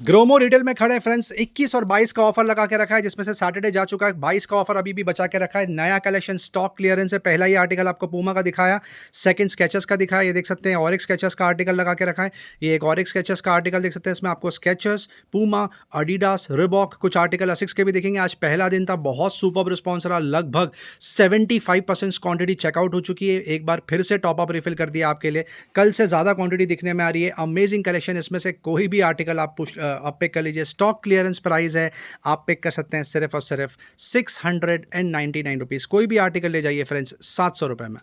Gromo retail में खड़े friends 21 और 22 का ऑफर लगा के रखा है, जिसमें से सैटरडे जा चुका है। 22 का ऑफर अभी भी बचा के रखा है। नया कलेक्शन स्टॉक क्लियरेंस है। पहला ही आर्टिकल आपको पूमा का दिखाया, सेकंड स्केचर्स का दिखाया, ये देख सकते हैं। और एक स्केचर्स का आर्टिकल लगा के रखा है। ये एक और एक स्केचर्स का आर्टिकल देख सकते हैं। इसमें आपको स्केचर्स, पूमा, एडिडास, रिबॉक, कुछ आर्टिकल असिक्स के भी दिखेंगे। आज पहला दिन था, बहुत सुपर रिस्पॉन्स रहा। लगभग 75% क्वांटिटी चेकआउट हो चुकी है। एक बार फिर से टॉप अप रिफिल कर दिया आपके लिए। कल से ज़्यादा क्वांटिटी दिखने में आ रही है। Amazing collection. इसमें से कोई भी आर्टिकल आप पिक कर लीजिए। स्टॉक क्लियरेंस प्राइस है, आप पिक कर सकते हैं सिर्फ और सिर्फ 699 रुपीज़। कोई भी आर्टिकल ले जाइए फ्रेंड्स 700 रुपये में।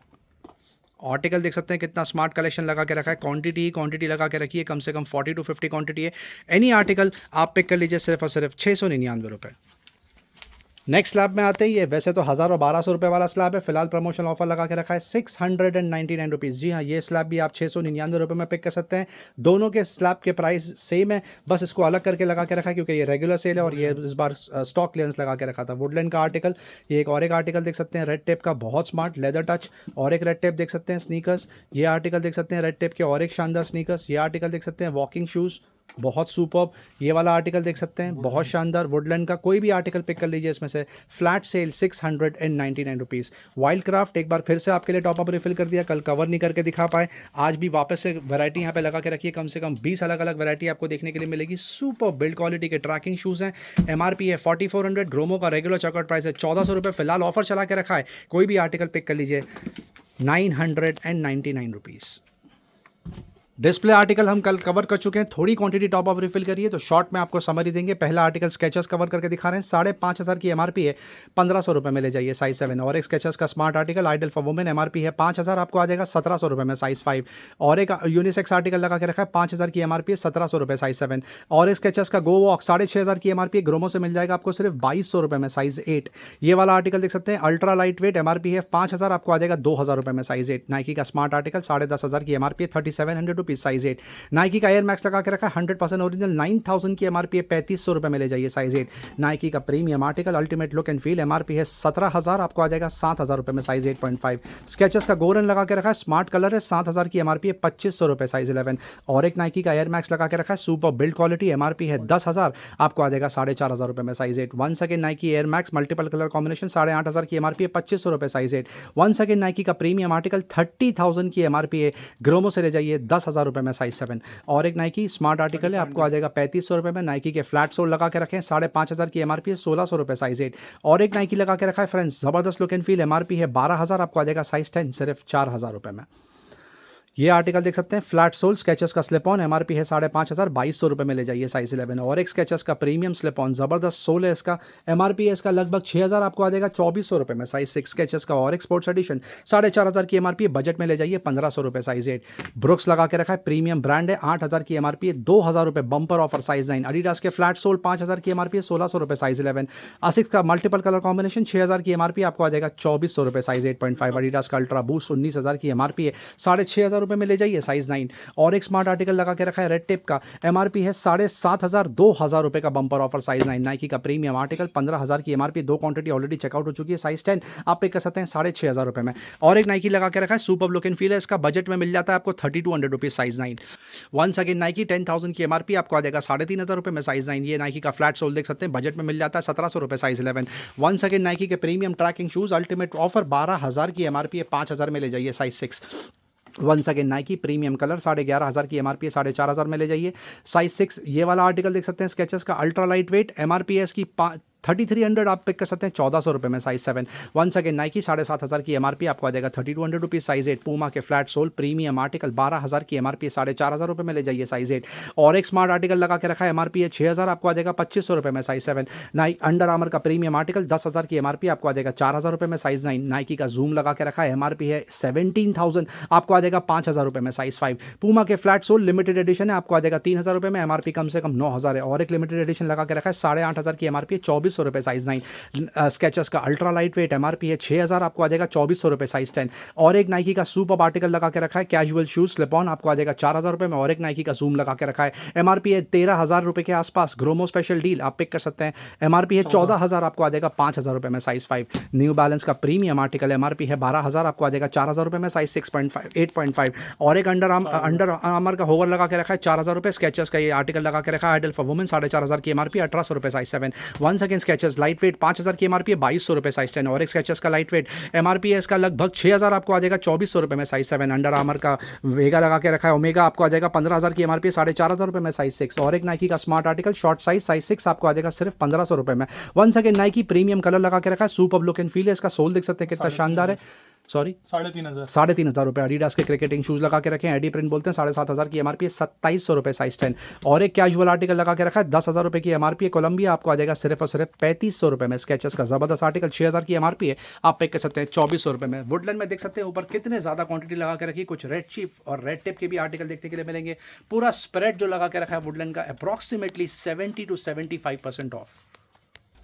आर्टिकल देख सकते हैं कितना स्मार्ट कलेक्शन लगा के रखा है। क्वांटिटी लगा के रखी है, कम से कम 40 to 50 क्वांटिटी है। एनी आर्टिकल आप पिक कर लीजिए सिर्फ और सिर्फ 699 रुपये। नेक्स्ट स्लैब में आते ही, ये वैसे तो 1000 और 1200 रुपये वाला स्लैब है। फिलहाल प्रमोशनल ऑफर लगा के रखा है 699 रुपीज़। जी हाँ, ये स्लैब भी आप 699 रुपये में पिक कर सकते हैं। दोनों के स्लैब के प्राइस सेम है, बस इसको अलग करके लगा के रखा है क्योंकि ये रेगुलर सेल है और ये इस बार स्टॉक क्लियरेंस लगा के रखा था। वुडलैंड का आर्टिकल, ये एक और एक आर्टिकल देख सकते हैं रेड टेप का, बहुत स्मार्ट लेदर टच। और एक रेड टेप देख सकते हैं स्नीकर्स, ये आर्टिकल देख सकते हैं रेड टेप के। और एक शानदार स्नीकर्स, ये आर्टिकल देख सकते हैं वॉकिंग शूज़, बहुत सुपर्ब। ये वाला आर्टिकल देख सकते हैं, बहुत शानदार। वुडलैंड का कोई भी आर्टिकल पिक कर लीजिए इसमें से। Flat cell 699 rupees. Wild craft एक बार फिर से आपके लिए टॉप अप रिफिल कर दिया। कल कवर नहीं करके दिखा पाए, आज भी वापस से वैरायटी यहाँ पे लगा के रखिए। कम से कम 20 अलग अलग वैरायटी आपको देखने के लिए मिलेगी। सुपर बिल्ड क्वालिटी के ट्रैकिंग शूज़ हैं। एमआरपी है 4400। ग्रोमो का रेगुलर चेकआउट प्राइस है 1400 रुपये। फिलहाल ऑफर चला के रखा है, कोई भी आर्टिकल पिक कर लीजिए 999 रुपीज़। डिस्प्ले आर्टिकल हम कल कवर कर चुके हैं। थोड़ी क्वांटिटी टॉप अप रिफिल करिए तो शॉर्ट में आपको समरी देंगे। पहला आर्टिकल स्केचर्स कवर करके दिखा रहे हैं। 5500 की एमआरपी है, 1500 रुपये में ले जाइए साइज 7। और एक स्केचर्स का smart article ideal for women, MRP है 5000, आपको आ जाएगा 1700 रुपये में साइज 5। और एक यूनिसेक्स आर्टिकल लगा के रखा है, 5000 की एमआरपी है, 1700 रुपये साइज 7। और एक स्केचर्स का गो वॉक 6500 की एमआरपी, ग्रोमो से मिल जाएगा आपको सिर्फ 2200 रुपये में साइज 8। ये वाला आर्टिकल देख सकते हैं अल्ट्रा लाइट वेट, एमआरपी है 5000, आपको आ जाएगा 2000 रुपये में साइज 8। नाइकी का स्मार्ट आर्टिकल 10500 की एमआरपी है, 3700 रुपीज़ साइज 8। नाइकी का एयर मैक्स लगा के रखा है 100% ओरिजिनल, 9000 की एमआरपी है, 3500 रुपये में ले जाइए साइज 8। नाइकी का premium article ultimate look and feel, MRP है 17000, आपको आ जाएगा 7000 रुपये में साइज 8.5। स्केचर्स का गोरन लगा के रखा है, स्मार्ट कलर है, 7000 की एमआरपी है, 2500 रुपये साइज 11। और एक नाइकी का एयर मैक्स लगा के रखा है, सुपर बिल्ड क्वालिटी, एमआरपी है 10000, आपको आ जाएगा 4500 रुपये में size 8। One second Nike air max multiple colour combination, 8500 की एमआरपी है, 2500 रुपये साइज 8। वन सेकेंड नाइकी का प्रीमियम आर्टिकल 30000 की एमआरपी है, ग्रोमो से ले जाइए 10000 रुपये में साइज 7। और एक नाइकी स्मार्ट आर्टिकल है, आपको आ जाएगा 3500 रुपये में। नाइकी के फ्लैट सोल लगा के रखे हैं, 5500 की एमआरपी है, 1600 रुपये साइज 8। और एक नाइकी लगा के रखा है फ्रेंड्स जबरदस्त लुक एंड फील, एमआरपी है 12000, आपको आ जाएगा साइज 10 सिर्फ 4000 रुपये में। ये आर्टिकल देख सकते हैं फ्लैट सोल स्केचर्स का स्लिप ऑन, एमआरपी है 5500, 2200 रुपये में ले जाइए साइज 11। और एक स्केचर्स का प्रीमियम स्लिप ऑन, जबरदस्त सोल है इसका, एमआरपी है इसका लगभग 6000, आपको आ जाएगा 2400 रुपये में साइज 6। स्केचर्स का और एक स्पोर्ट्स एडिशन 4500 की एमआरपी है, बजट में ले जाइए 1500 रुपये साइज 8। ब्रुक्स लगा के रखा है, प्रीमियम ब्रांड है, 8000 की एमआरपी है, 2000 रुपये बंपर ऑफर साइज 9। एडिडास के फ्लैट सोल 5000 की एमआरपी है, 1600 रुपये साइज 11। आसिक्स का मल्टीपल कलर कॉम्बिनेशन 6000 की एमआरपी, आपको आ जाएगा 2400 रुपये साइज 8.5। एडिडास का अल्ट्रा बूस्ट 19000 की एमआरपी है, 6500 रुपये में ले जाइए साइज 9। और एक स्मार्ट आर्टिकल लगा के रखा है रेड टेप का, एमआरपी है 7500, 2000 रुपए का बंपर ऑफर साइज 9। नाइकी का प्रीमियम आर्टिकल 15000 की एमआरपी, दो क्वांटिटी ऑलरेडी चेकआउट हो चुकी है, साइज 10, आप पे कर सकते हैं 6500 रुपए में। और एक नाइकी लगा के रखा है सुपर लुक एंड फील है, इसका बजट में मिल जाता है आपको 3200 rupees size 9। Once again Nike 10000 की एमआरपी, आपको आ जाएगा 3500 रुपए में साइज 9। ये नाइकी का फ्लैट सोल देख सकते हैं, बजट में मिल जाता है 1700 रुपए साइज 11। वंस अगेन नाइकी के premium tracking shoes ultimate offer 12000 की एमआरपी है, 5000 में ले जाइए size 6। Once again Nike premium colour 11500 की एमआरपी है, 4500 में ले जाइए साइज 6। ये वाला आर्टिकल देख सकते हैं स्केचर्स का अल्ट्रा लाइट वेट, एमआरपी है इसकी 3300, आप पिक कर सकते हैं 1400 रुपये में साइज 7। वंस अगेन नाइकी 7500 की एमआरपी, आपको आ जाएगा 3200 रुपीज़ साइज 8। पूमा के फ्लैट सोल प्रीमियम आर्टिकल 12000 की एमआरपी, 4500 रुपये में ले जाइए साइज 8। और एक स्मार्ट आर्टिकल लगा के रखा है, एमआरपी है 6000, आपको आ जाएगा 2500 रुपये में साइज 7। अंडर आर्मर का प्रीमियम आर्टिकल 10000 की एमआरपी, आपको आ जाएगा 4000 रुपये में साइज 9। नाइकी का जूम लगा के रखा है, एमआरपी है 17000, आपको आ जाएगा 5000 रुपये में साइज 5। पूमा के फ्लैट सोल लिमिटेड एडिशन है, आपको आ जाएगा 3000 रुपये में, एमआरपी कम से कम 9000 है। और एक लिमिटेड एडिशन लगा के रखा है 8500 की एमआरपी, 2400 ₹2400 साइज़ 9। स्केचर्स का अल्ट्रा लाइट वेट MRP है 6000, आपको आ जाएगा ₹2400 साइज़ 10। और एक नाइकी का सुपर आर्टिकल लगा के रखा है कैजुअल शूज़ स्लिप ऑन, आपको आ जाएगा ₹4000 में। और एक नाइकी का जूम लगा के रखा है, MRP है ₹13000 के आसपास, ग्रोमो स्पेशल डील आप पिक कर सकते हैं। MRP है 14000, आपको आ जाएगा ₹5000 में साइज़ 5। न्यू बैलेंस का प्रीमियम आर्टिकल MRP है 12000, आपको आ जाएगा ₹4000 में साइज़ 6.5 8.5। और एक अंडर आर्मर का होवर लगा के रखा है ₹4000। स्केचर्स का ये आर्टिकल लगा के रखा है आइडल फॉर वुमेन, 4500 की MRP, ₹1800 size 7। One second Skechers light weight 5000 की MRP है, ₹2200 साइज़ 10। और एक स्केचर्स का लाइट वेट MRP है इसका लगभग 6000, आपको आ जाएगा ₹2400 में साइज़ 7। अंडर आर्मर का वेगा लगा के रखा है ओमेगा, आपको आ जाएगा 15000 की MRP, ₹4500 में साइज़ 6। और एक नाइकी का स्मार्ट आर्टिकल शॉर्ट साइज 6, आपको आ जाएगा सिर्फ ₹1500 में। One second Nike premium colour लगा के रखा है, सुपर लुक एंड फील है, इसका सोल देख सकते हैं कितना शानदार है। सॉरी 3500 रुपये। एडिडास के क्रिकेटिंग शूज़ लगा के रखे हैं, एडी प्रिंट बोलते हैं, 7500 की MRP है, ₹2700 साइज़ 10। और एक कैजुअल आर्टिकल लगा के रखा है, ₹10,000 की MRP है, कोलंबिया, आपको आ जाएगा सिर्फ और सिर्फ ₹3500 में। स्केचर्स का ज़बरदस्त आर्टिकल 6000 की MRP है, आप पे कर सकते हैं ₹2400 में। वुडलैंड में देख सकते हैं ऊपर कितने ज़्यादा क्वांटिटी लगा के रखी है, कुछ रेड चीफ और रेड टिप के भी आर्टिकल देखने के लिए मिलेंगे। पूरा स्प्रेड जो लगा के रखा है वुडलैंड का approximately 70 to 75% of.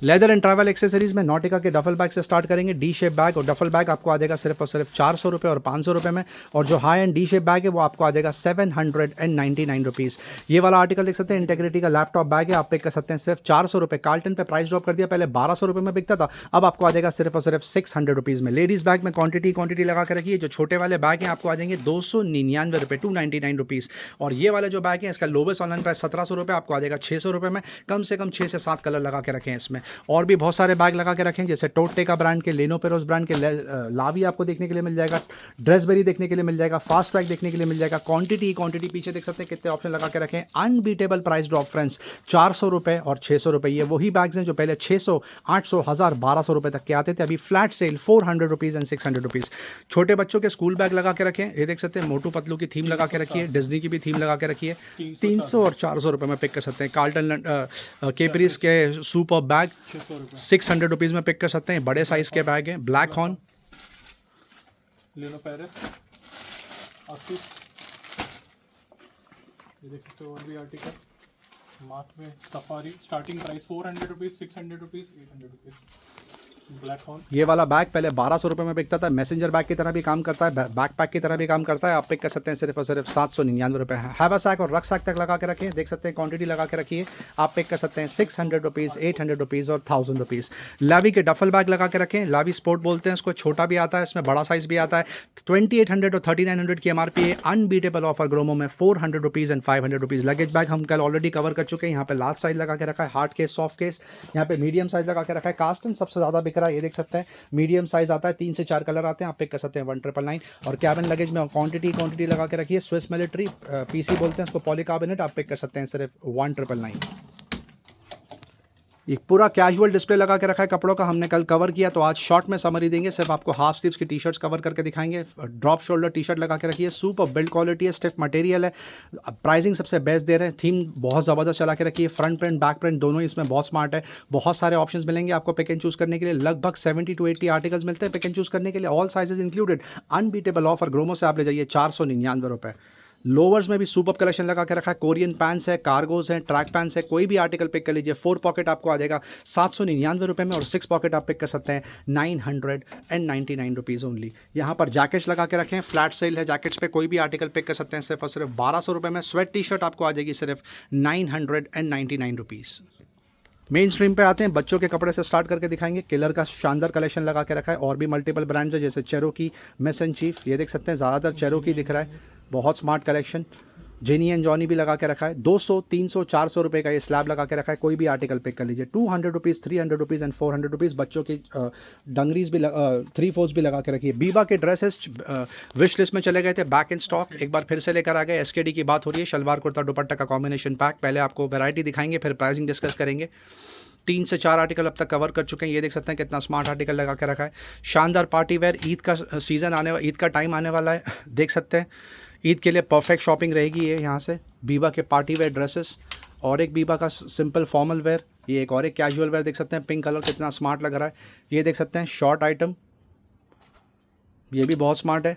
Leather and travel accessories में नॉटिका के डफल बैग से स्टार्ट करेंगे। डी शेप बैग और डफल बैग आपको आ जाएगा सिर्फ और सिर्फ ₹400 और ₹500 में। और जो high and D shape bag है वो आपको आ जाएगा ₹799। ये वाला आर्टिकल देख सकते हैं, इंटेग्रिटी का लैपटॉप बैग है, आप पे कर सकते हैं सिर्फ ₹400। कार्ल्टन पे प्राइस ड्रॉप कर दिया, पहले ₹1200 में बिकता था, अब आपको आ जाएगा सिर्फ और सिर्फ ₹600 में। लेडीज बैग में क्वांटिटी लगा के रखिए, जो छोटे वाले बैग हैं आपको आ जाएंगे ₹299, ₹299। और ये वाले जो बैग है इसका लोवेस्ट ऑनलाइन प्राइस ₹1700, आपको आ जाएगा ₹600 में। कम से कम 6 से 7 कलर लगा के रखें इसमें। और भी बहुत सारे बैग लगा के रखें, जैसे टोटेका ब्रांड के, लेनो पेरोस ब्रांड के लावी आपको देखने के लिए मिल जाएगा, ड्रेसबेरी देखने के लिए मिल जाएगा, फास्ट ट्रैक देखने के लिए मिल जाएगा। क्वांटिटी पीछे देख सकते हैं कितने ऑप्शन लगा के रखें। अनबीटेबल प्राइस ड्रॉप फ्रेंड्स, ₹400 और ₹600। ये वही बैग्स हैं जो पहले 600, 800, 1000, ₹1200 तक के आते थे, अभी फ्लैट सेल ₹400 एंड ₹600। छोटे बच्चों के स्कूल बैग लगा के रखें, ये देख सकते हैं मोटू पतलू की थीम लगा के रखी है, डिज्नी की भी थीम लगा के रखी है, 300 और ₹400 में पिक कर सकते हैं। कार्ल्टन केपरीज के सुपर बैग ₹600 में पिक कर सकते हैं, बड़े साइज के बैग हैं। ब्लैक हॉर्न, लेनो पेरिस, आसूस, ये देख सकते हो। और भी आर्टिकल मार्क में safari, starting price ₹400, ₹600, ₹800। Black horn, ये वाला बैग पहले ₹1200 में बिकता था, मैसेंजर बैग की तरह भी काम करता है, बैकपैक की तरह भी काम करता है, आप पिक कर सकते हैं सिर्फ और सिर्फ ₹799। हैवरसैक और रक्सैक तक लगा के रखें, देख सकते हैं क्वांटिटी लगा के रखिए, आप पिक कर सकते हैं ₹600, ₹800 और ₹1000। लावी के डफल बैग लगा के रखें, लावी स्पोर्ट बोलते हैं इसको, छोटा भी आता है, इसमें बड़ा साइज भी आता है। 2800 और 3900 की MRP है, अनबीटेबल ऑफर ग्रोमो में ₹400 एंड ₹500। लगेज बैग हम कल ऑलरेडी कवर कर चुके हैं, यहाँ पे लार्ज साइज लगा के रखा है, हार्ड केस, सॉफ्ट केस, यहाँ पे मीडियम साइज लगा के रखा है। कास्टन सबसे ज़्यादा बिक रहा है, ये देख सकते हैं, मीडियम साइज आता है, 3 से 4 कलर आते हैं, आप पिक कर सकते हैं 1999। और कैबिन लगेज में क्वांटिटी लगा के रखिए, स्विस मिलिट्री PC बोलते हैं इसको, पॉलीकार्बोनेट, आप पिक कर सकते हैं सिर्फ 1999। एक पूरा कैजुअल डिस्प्ले लगा के रखा है कपड़ों का, हमने कल कवर किया, तो आज शॉर्ट में समरी देंगे, सिर्फ आपको हाफ स्लीव्स की टी-शर्ट्स कवर करके दिखाएंगे। ड्रॉप शोल्डर टी-शर्ट लगा के रखिए, सुपर बिल्ड क्वालिटी है, स्टिफ मटेरियल है, प्राइसिंग सबसे बेस्ट दे रहे हैं, थीम बहुत ज़बरदस्त चला के रखिए, फ्रंट प्रिंट बैक प्रिंट दोनों इसमें बहुत स्मार्ट है, बहुत सारे ऑप्शंस मिलेंगे आपको पिक एंड चूज़ करने के लिए। लगभग 70 to 80 आर्टिकल्स मिलते हैं पिक एंड चूज़ करने के लिए, all sizes included. Unbeatable offer Gromo से आप ले जाइए ₹499। लोवर्स में भी सुपर कलेक्शन लगा के रखा है, कोरियन पैंट्स है, कार्गोज हैं, ट्रैक पैंट्स है, कोई भी आर्टिकल पिक कर लीजिए। 4 पॉकेट आपको आ जाएगा ₹799 में, और 6 पॉकेट आप पिक कर सकते हैं ₹999 ओनली। यहाँ पर जैकेट्स लगा के रखें, फ्लैट सेल है जैकेट्स पे, कोई भी आर्टिकल पिक कर सकते हैं सिर्फ और सिर्फ ₹1200 में। स्वेट टी-शर्ट आपको आ जाएगी सिर्फ ₹999। मेन स्ट्रीम पे आते हैं, बच्चों के कपड़े से स्टार्ट करके दिखाएंगे। किलर का शानदार कलेक्शन लगा के रखा है, और भी मल्टीपल ब्रांड्स है, जैसे चेरोकी, मिस एंड चीफ, ये देख सकते हैं, ज़्यादातर चेरोकी दिख रहा है, बहुत smart collection. Jenny and Johnny भी लगा के रखा है, 200, 300, ₹400 का ये स्लैब लगा के रखा है, कोई भी आर्टिकल पिक कर लीजिए। ₹200, ₹300 एंड ₹400। बच्चों की डंगरीज भी 3/4 भी लगा के रखी है। बीबा के ड्रेसेस विश लिस्ट में चले गए थे, बैक इन स्टॉक, एक बार फिर से लेकर आ गए। SKD की बात हो रही है, शलवार कुर्ता दुपट्टा का कॉम्बिनेशन पैक। पहले आपको वैरायटी दिखाएंगे, फिर प्राइसिंग डिस्कस करेंगे। 3 से 4 आर्टिकल अब तक कवर कर चुके हैं, ये देख सकते हैं कितना स्मार्ट आर्टिकल लगा के रखा है। शानदार पार्टी वेयर, ईद का सीज़न ईद का टाइम आने वाला है, देख सकते हैं, ईद के लिए परफेक्ट शॉपिंग रहेगी ये यहाँ से। बीबा के पार्टी वेयर ड्रेसेस, और एक बीबा का सिंपल फॉर्मल वेयर, ये एक और एक कैजुअल वेयर देख सकते हैं, पिंक कलर कितना स्मार्ट लग रहा है, ये देख सकते हैं। शॉर्ट आइटम, ये भी बहुत स्मार्ट है।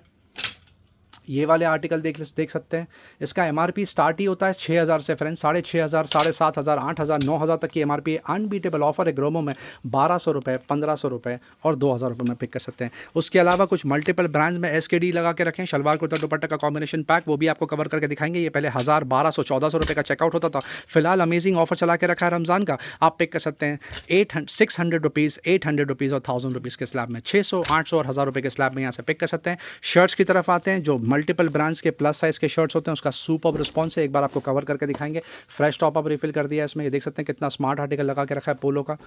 ये वाले आर्टिकल देख सकते हैं। इसका एमआरपी स्टार्ट ही होता है 6,000 से फ्रेंड्स, 6,500, 7,500, 8,000, 9,000 तक की एमआरपी है। अनबीटेबल ऑफर है ग्रोमो में 1,200 रुपये, 1,500 रुपये और 2,000 रुपये में पिक कर सकते हैं। उसके अलावा कुछ मल्टीपल ब्रांड्स में SKD लगा के रखें, शलवार कुर्ता दुपट्टा का कॉम्बिनेशन पैक, वो भी आपको कवर करके दिखाएंगे। ये पहले 1,000, 1,200, 1,400 रुपये का चेकआउट होता था, फिलहाल अमेजिंग ऑफर चला के रखा है रमज़ान का। आप पिक कर सकते हैं 600 रुपीज़, 800 रुपीज़ और 1,000 रुपीज़ के स्लैब में, 600, 800 और 1,000 रुपये के स्लैब में यहाँ से पिक कर सकते हैं। शर्ट्स की तरफ आते हैं, जो मल्टीपल ब्रांड्स के प्लस साइज़ के शर्ट्स होते हैं, उसका सुपर्ब रिस्पॉन्स है। एक बार आपको कवर करके दिखाएंगे। फ्रेश टॉप अप रिफिल कर दिया है इसमें, ये देख सकते हैं कितना स्मार्ट आर्टिकल लगा के रखा है पोलो का।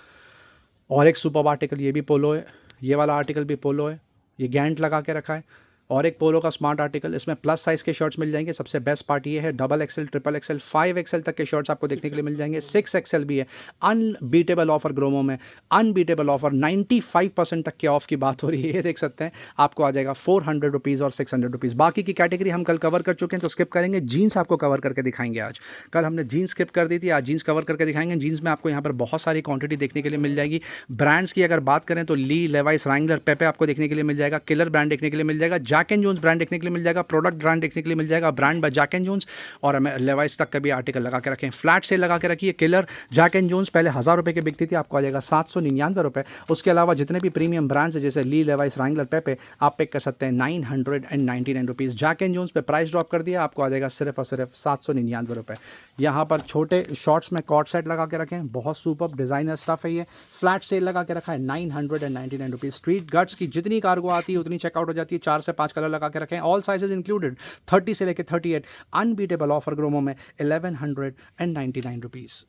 और एक सुपर्ब आर्टिकल ये भी पोलो है, ये वाला आर्टिकल भी पोलो है, ये गैंट लगा के रखा है। और एक पोलो का स्मार्ट आर्टिकल, इसमें प्लस साइज़ के शर्ट्स मिल जाएंगे। सबसे बेस्ट पार्ट ये है, XXL, XXL, 5XL तक के शर्ट्स आपको देखने के लिए मिल जाएंगे। 6XL भी है। अनबीटेबल ऑफर ग्रोमो में, अनबीटेबल ऑफर, 95% तक के ऑफ की बात हो रही है। ये देख सकते हैं, आपको आ जाएगा 400 रुपीज़ और 600 रुपीज़। बाकी की कैटेगरी हम कल कवर कर चुके हैं, तो स्किप करेंगे। जीन्स आपको कवर करके दिखाएंगे आज। कल हमने जीन्स स्किप कर दी थी, आज जीन्स कवर करके दिखाएंगे। जीन्स में आपको यहाँ पर बहुत सारी क्वांटिटी देखने के लिए मिल जाएगी। ब्रांड्स की अगर बात करें तो ली, लेवाइस, रैंगलर, पेपे आपको देखने के लिए मिल जाएगा। किलर ब्रांड देखने के लिए मिल जाएगा। जैक एंड जोन्स ब्रांड देखने के लिए मिल जाएगा। प्रोडक्ट ब्रांड देखने के लिए मिल जाएगा, brand by Jack and Jones. और हमें लेवाइस तक का भी आर्टिकल लगा के रखें। फ्लैट सेल लगा के रखिए। किलर, जैक एंड जोन्स पहले 1,000 रुपये की बिकती थी, आपको आ जाएगा 799 रुपये। उसके अलावा जितने भी प्रीमियम ब्रांड्स हैं जैसे ली, लेवाइस, रैंगलर, पेपे, आप पिक कर सकते हैं 999 रुपीज़। जैक एंड जोन्स पे प्राइस ड्रॉप कर दिया, आपको आ जाएगा सिर्फ और सिर्फ 799 रुपये। यहाँ पर छोटे शॉर्ट्स में कॉट सेट लगा के रखें, बहुत सुपर डिज़ाइनर स्टफ है ये। फ्लैट सेल लगा के रखा है 999 रुपीज़। स्ट्रीट गट्स की जितनी कार्गो आती है उतनी चेकआउट हो जाती है। 4 से 5 कलर लगा के रखें, ऑल साइजेज इंक्लूडेड, 30 से लेकर 38। अनबीटेबल ऑफर ग्रोमो में 1,199 रुपीज़।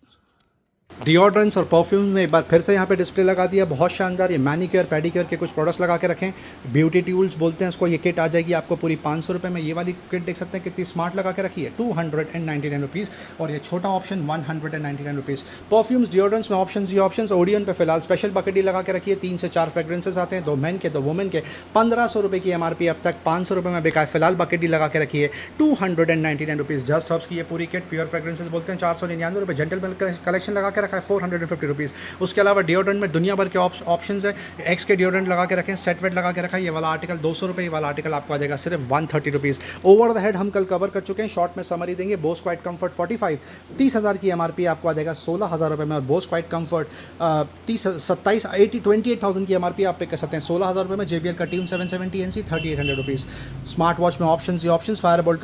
डिओड्रेंट्स और परफ्यूम्स में एक बार फिर से यहाँ पे डिस्प्ले लगा दिया, बहुत शानदार। ये मैनिक्योर पेडिक्योर के कुछ प्रोडक्ट्स लगा के रखें। ब्यूटी ट्यूल्स बोलते हैं इसको। ये किट आ जाएगी आपको पूरी 500 रुपये में। ये वाली किट देख सकते हैं कितनी स्मार्ट लगा के रखी है, 299 रुपीज़। और ये छोटा ऑप्शन 199 रुपीज़। परफ्यूम्स, डिओड्रेंट्स में ऑप्शन ही ऑप्शन। ओडियन पे फिलहाल स्पेशल बकेट लगा के रखिए। 3 से 4 फ्रेग्रेंसेस आते हैं, 2 मेन के 2 वुमेन के। 1,500 रुपये की एमआरपी, अब तक 500 रुपये में बिका है। फिलहाल बकेट लगा के रखिए 299 रुपीज़। जस्ट हर्ब्स की ये पूरी किट प्योर फ्रेग्रेंसेस बोलते हैं, 499 रुपये। जेंटलमैन कलेक्शन लगा के रखा है 450 रुपीज़। उसके अलावा डिओड्रेंट में दुनिया भर के ऑप्शंस है। एक्स के डिओड्रेंट लगा के रखें, सेट वेट लगा के रखा है। ये वाला आर्टिकल 200 रुपये, ये वाला आर्टिकल आपको आ जाएगा सिर्फ 130 रुपीज़। ओवर द हेड हम कल कवर कर चुके हैं, शॉर्ट में समरी देंगे। बोस क्वाइट कंफर्ट 45, 30,000 की एमआरपी, आपको आ जाएगा 16,000 रुपये में। और बोस क्वाइट कंफर्ट 28,000 की एमआरपी आप पे कर सकते हैं 16,000 रुपये में। JBL का team 770 NC 3,800 rupees. Smart watch में ऑप्शंस फायरबोल्ट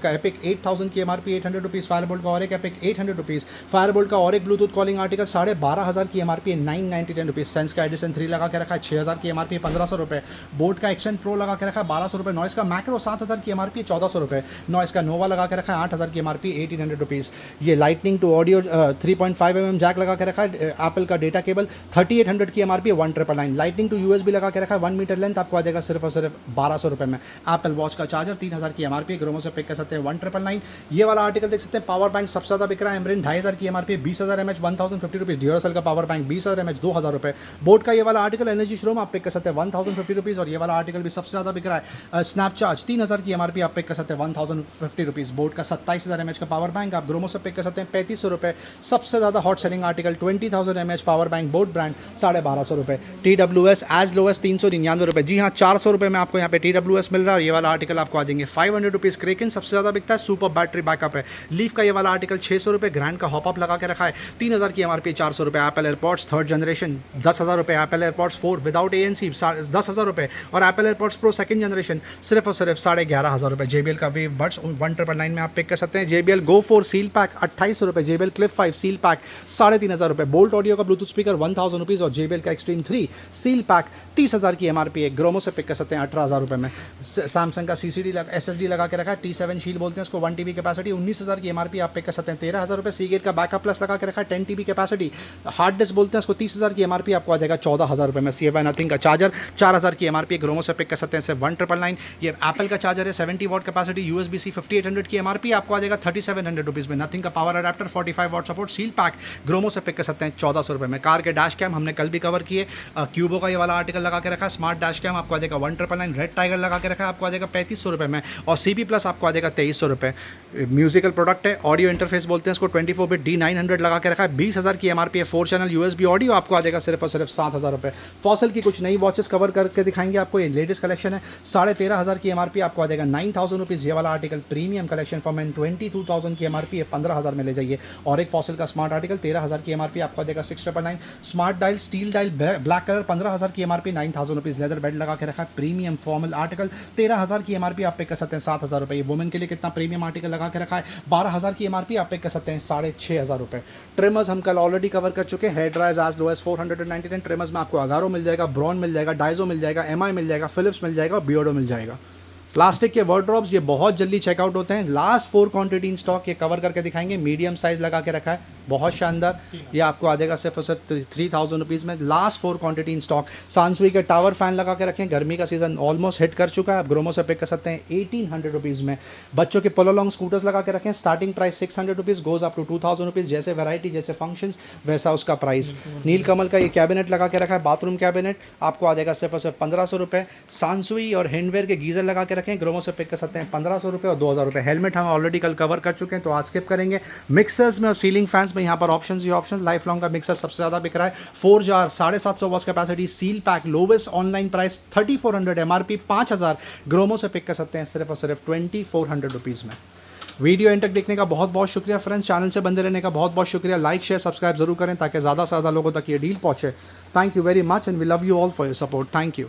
का एपिक 8,000 की एमआरपी 800 रुपीज़। फायरबोल्ट का और एक एपिक 800 रुपीज़। फायरबोल्ट का और एक ब्लूटूथ कॉलिंग आर्टिकल 12,500 की एमआरपी है 999 रुपीज़। सेंस का एडिशन 3 लगा के रखा है 6,000 की एमआरपी 1,500 रुपये। बोट का एक्शन प्रो लगा के रखा है 1,200 रुपये। नॉइस का मैक्रो 7,000 की एमआरपी 1,400 रुपये। नॉइस का नोवा लगा के रखा है 8,000 की एमआरपी 1,800 रुपीज़। ये lightning to audio 3.5 mm jack लगा के रखा है। एप्पल का डेटा केबल 3,800 की एमआरपी 1,999। लाइटनिंग टू USB लगा के रखा है 1 मीटर लेंथ, आपको आ जाएगा सिर्फ और सिर्फ 1,200 रुपये में। एप्पल वॉच का चार्जर 3,000 की एमआरपी, ग्रोमो से पिक कर सकते हैं 1,999। ये वाला आर्टिकल देख सकते हैं, पावर बैंक सबसे ज़्यादा बिक रहा है। एमरिन 2,500 की एमआरपी 20,000 mAh 1,050 रुपीज़। ड्यूरासेल का पावर बैंक 20,000 mAh 2,000 रुपये। बोट का ये वाला आर्टिकल एनर्जी श्रोम आप पिक कर सकते हैं 1,050 रुपीज़। और ये वाला आर्टिकल भी सबसे ज़्यादा बिक रहा है। स्नैपचार्ज 3,000 की एमआरपी, आप पिक कर सकते हैं 1,050 रुपीज़। बोट का 27,000 mAh का पावर बैंक आप ग्रोमो से पिक कर सकते हैं 3,500 रुपये। सबसे ज़्यादा hot selling article 20,000 mAh power bank boat brand 1,250 रुपये। TWS एज लो एज 399 रुपये। जी हाँ, 400 रुपये में आपको यहाँ पे TWS मिल रहा है। और ये वाला आर्टिकल आपको आ जाएंगे 500 रुपीज़। क्रेकिन सबसे ज़्यादा बिकता है, सुपर बैटरी बैकअप है। लीफ का ये वाला आर्टिकल 600 रुपये। ग्रैंड का हॉपअप लगा के रखा है 3,000 की एमआरपी 400 रुपये। एप्पल एयरपॉड्स 3rd जनरेशन 10,000 रुपये। एप्पल एयरपॉड्स 4 विदाउट ANC 10,000 रुपये। और Apple AirPods pro 2nd generation सिर्फ और सिर्फ 11,500 रुपये। JBL का वेव बड्स 1,999 में आप पिक कर सकते हैं। JBL Go 4 सील पैक 2,800 रुपये। JBL Clip 5 सील पैक 3,500 रुपये। बोल्ट ऑडियो का ब्लूटूथ स्पीकर 1,000 रुपीज़। और JBL का एक्सट्रीम 3 सील पैक 30,000 की एमआरपी है, ग्रोमो से पिक कर सकते हैं 18,000 रुपये में। सैमसंग का SSD लगा के रखा है, T7 शील बोलते हैं इसको, 1 TB कैपेसिटी 19,000 की एमआरपी, आप पिक कर सकते हैं 13,000 रुपये। सीगेट का बैकअप प्लस लगा के रखा है 10 TB कैपेसिटी, हार्ड डिस्क बोलते हैं इसको, 30,000 की एमआरपी, आपको आ जाएगा 14,000 रुपये में। CFI नथिंग का चार्जर 4,000 की एमआरपी, ग्रोमो से पिक कर सकते हैं सिर्फ 1,999। ये एप्पल का चार्जर है 70 वॉट कैपेसिटी, USB-C 5800 की एमआरपी, आपको आ जाएगा 3,700 रुपीज़ में। नथिंग का power adapter 45 what support seal pack, Gromo से पिक कर सकते हैं 1,400 रुपये में। कार के डैश कैम हमने कल भी कवर किए। क्यूबो का ये वाला आर्टिकल लगा के रखा है, स्मार्ट डैश कैम आपको आ जाएगा 1,999। रेड टाइगर लगा के रखा है, आपको आ जाएगा 3,500 रुपये में। और CP+ आपको आ जाएगा 2,300 रुपये। म्यूजिकल प्रोडक्ट है, ऑडियो इंटरफेस बोलते हैं इसको, 24 बिट D900 लगा के रखा है, 20,000 की एमआरपी है, 4 चैनल यूएसबी ऑडियो, आपको आ जाएगा सिर्फ और सिर्फ 7,000 रुपये। फॉसल की कुछ नई वॉचेस कवर करके दिखाएंगे आपको, ये लेटेस्ट कलेक्शन है, 13,500 की एमआरपी, आपको आ जाएगा 9,000 रुपीज़। ये वाला article premium collection for man, 22,000 की एमआरपी है, 15,000 में ले जाइए। और एक फॉसल का स्मार्ट आर्टिकल 13,000 की एमआरपी, आपको आ जाएगा 699। Smart dial steel dial black colour 15,000 की एमआरपी, 9,000 रुपीज़। लेदर बेड लगा के रखा है, प्रीमियम फॉर्मल आर्टिकल 13,000 की एमआरपी, आप पे कर सकते हैं 7,000 रुपये। वुमेन के लिए कितना प्रीमियम आर्टिकल लगा के रखा है, 12,000 की एमआरपी, आप पे कर सकते हैं 6,500 रुपये। ट्रिमर्स हम कल ऑलरेडी कवर कर चुके हैं, hair dryers as low as 499। Trimmers में आपको अगारो मिल जाएगा, ब्रॉन मिल जाएगा, डाइजो मिल जाएगा, एमआई मिल जाएगा, फिलिप्स मिल जाएगा, बियर्डो मिल जाएगा। प्लास्टिक के वर्ड्रॉप्स ये बहुत जल्दी चेकआउट होते हैं, लास्ट 4 क्वांटिटी इन स्टॉक, ये कवर करके दिखाएंगे। मीडियम साइज लगा के रखा है, बहुत शानदार, ये आपको आ जाएगा सिर्फ और सिर्फ 3,000 रुपीज़ में, लास्ट 4 क्वांटिटी इन स्टॉक। सांसुई के टावर फैन लगा के रखें, गर्मी का सीजन ऑलमोस्ट हिट कर चुका है, आप ग्रोमो से पिक कर सकते हैं 1,800 रुपीज़ में। बच्चों के पोलो लॉन्ग स्कूटर्स लगा के रखें, starting price 600 rupees, goes up to 2,000 rupees. जैसे वैरायटी, जैसे फंक्शंस, वैसा उसका प्राइस। नीलकमल का ये कैबिनेट लगा के रखा है, बाथरूम कैबिनेट, आपको आ जाएगा सिर्फ और सिर्फ 1,500 रुपये। सांसुई और हैंडवेयर के गीजर लगा के रखें, ग्रोमो से पिक कर सकते हैं 1,500 रुपये और 2,000 रुपये। हेलमेट हम ऑलरेडी कल कवर कर चुके हैं, तो आज स्किप करेंगे। मिक्सर्स में और सीलिंग फैंस में यहाँ पर ऑप्शंस ही ऑप्शन, लाइफ लॉन्ग का मिक्सर सबसे ज़्यादा बिक रहा है, 4 jar 750 watts capacity, seal pack, lowest online price 3,400, MRP 5,000, Gromo से पिक कर सकते हैं सिर्फ और सिर्फ 2,400 रुपीज़ में। वीडियो एंड तक देखने का बहुत बहुत शुक्रिया फ्रेंड्स, चैनल से बंदे रहने का बहुत बहुत शुक्रिया। लाइक शेयर सब्सक्राइब जरूर करें ताकि ज़्यादा से ज़्यादा लोगों तक ये डील पहुँचे। Thank you very much and we love you all for your support. Thank you.